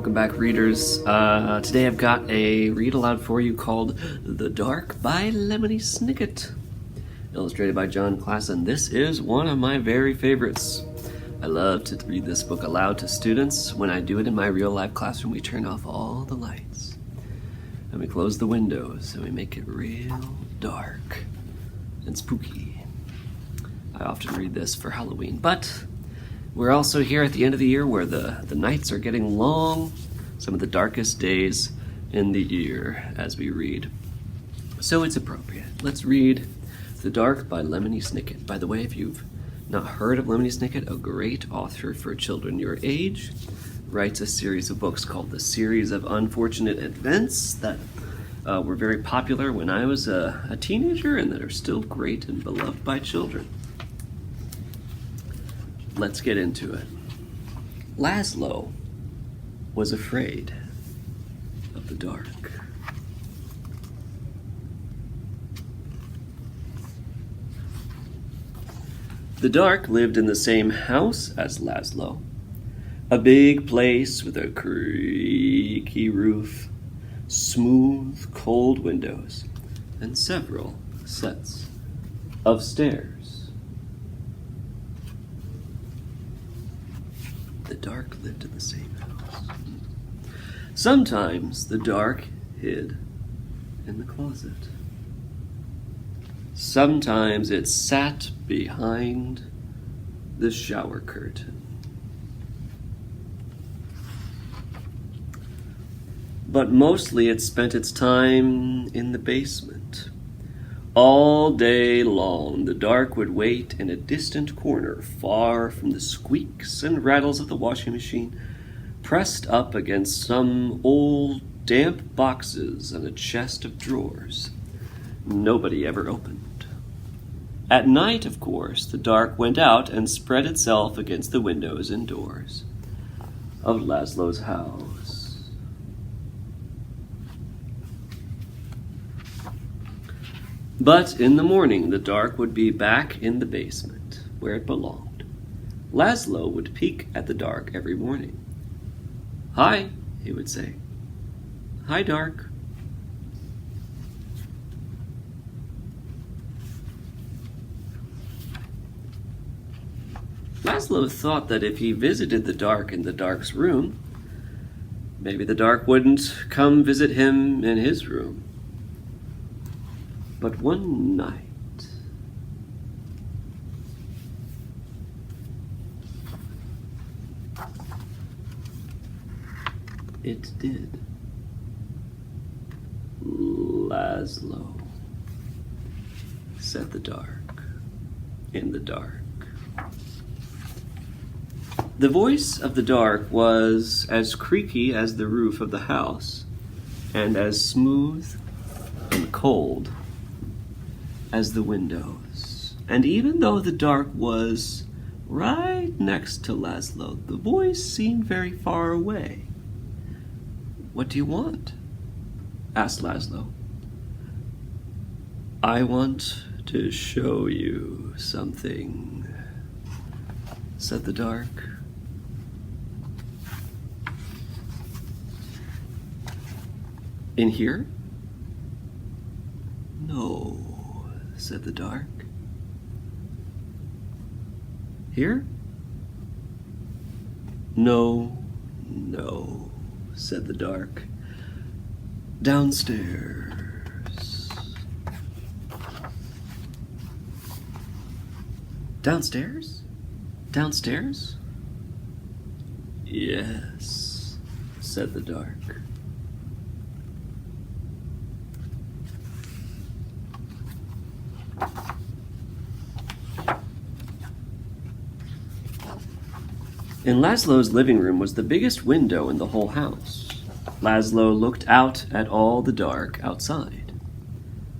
Welcome back, readers. Today I've got a read aloud for you called The Dark by Lemony Snicket, illustrated by John Klassen. This is one of my very favorites. I love to read this book aloud to students. When I do it in my real-life classroom, we turn off all the lights, and we close the windows, and we make it real dark and spooky. I often read this for Halloween, but we're also here at the end of the year where the nights are getting long, some of the darkest days in the year as we read. So it's appropriate. Let's read The Dark by Lemony Snicket. By the way, if you've not heard of Lemony Snicket, a great author for children your age, writes a series of books called The Series of Unfortunate Events that were very popular when I was a teenager and that are still great and beloved by children. Let's get into it. Laszlo was afraid of the dark. The dark lived in the same house as Laszlo, a big place with a creaky roof, smooth, cold windows, and several sets of stairs. The dark lived in the same house. Sometimes the dark hid in the closet. Sometimes it sat behind the shower curtain. But mostly it spent its time in the basement. All day long, the dark would wait in a distant corner, far from the squeaks and rattles of the washing machine, pressed up against some old, damp boxes and a chest of drawers nobody ever opened. At night, of course, the dark went out and spread itself against the windows and doors of Laszlo's house. But in the morning, the dark would be back in the basement, where it belonged. Laszlo would peek at the dark every morning. "Hi," he would say. "Hi, dark." Laszlo thought that if he visited the dark in the dark's room, maybe the dark wouldn't come visit him in his room. But one night, it did. "Laszlo," said the dark, in the dark. The voice of the dark was as creaky as the roof of the house, and as smooth and cold as the windows. And even though the dark was right next to Laszlo, the voice seemed very far away. "What do you want?" asked Laszlo. "I want to show you something," said the dark. "In here?" "No," said the dark. "Here?" "No, no," said the dark. "Downstairs." "Downstairs? Downstairs?" "Yes," said the dark. In Laszlo's living room was the biggest window in the whole house. Laszlo looked out at all the dark outside.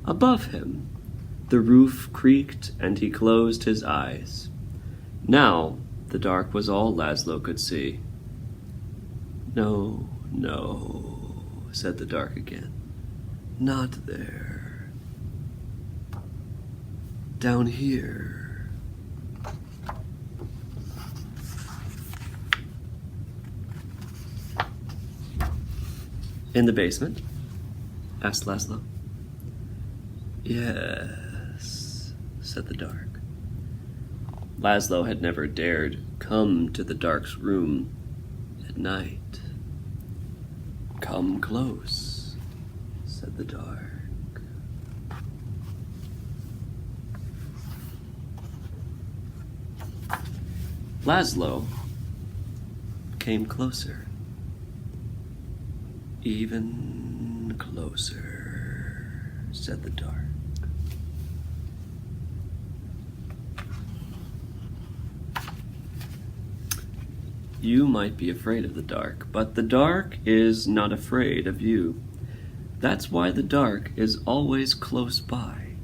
Above him, the roof creaked and he closed his eyes. Now, the dark was all Laszlo could see. "No, no," said the dark again. "Not there. Down here." In the basement? Asked Laszlo. Yes, said the dark. Laszlo had never dared come to the dark's room at night. Come close, said the dark. Laszlo came closer. Even closer, said the dark. You might be afraid of the dark, but the dark is not afraid of you. That's why the dark is always close by.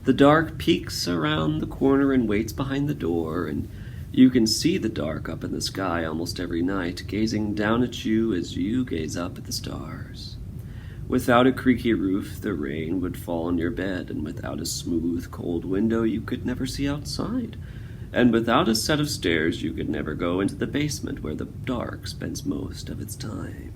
The dark peeks around the corner and waits behind the door, and you can see the dark up in the sky almost every night, gazing down at you as you gaze up at the stars. Without a creaky roof, the rain would fall on your bed, and without a smooth, cold window, you could never see outside. And without a set of stairs, you could never go into the basement where the dark spends most of its time.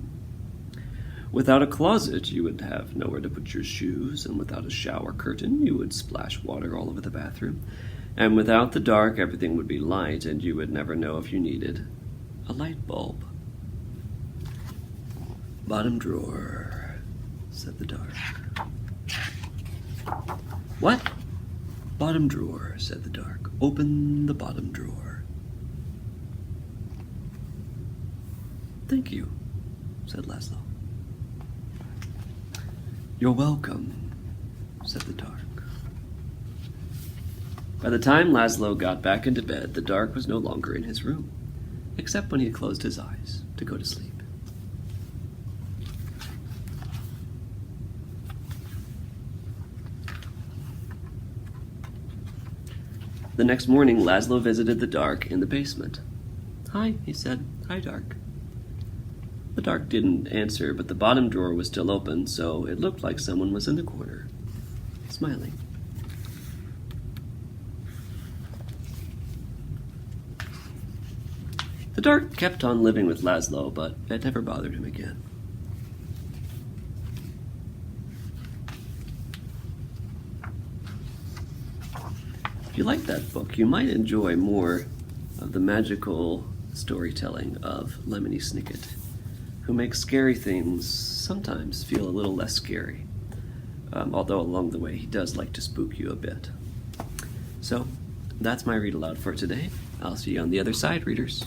Without a closet, you would have nowhere to put your shoes, and without a shower curtain, you would splash water all over the bathroom. And without the dark, everything would be light, and you would never know if you needed a light bulb. Bottom drawer, said the dark. What? Bottom drawer, said the dark. Open the bottom drawer. Thank you, said Laszlo. You're welcome, said the dark. By the time Laszlo got back into bed, the dark was no longer in his room, except when he closed his eyes to go to sleep. The next morning, Laszlo visited the dark in the basement. Hi, he said. Hi, dark. The dark didn't answer, but the bottom drawer was still open, so it looked like someone was in the corner, smiling. The dark kept on living with Laszlo, but it never bothered him again. If you like that book, you might enjoy more of the magical storytelling of Lemony Snicket, who makes scary things sometimes feel a little less scary, although along the way he does like to spook you a bit. So, that's my read aloud for today. I'll see you on the other side, readers.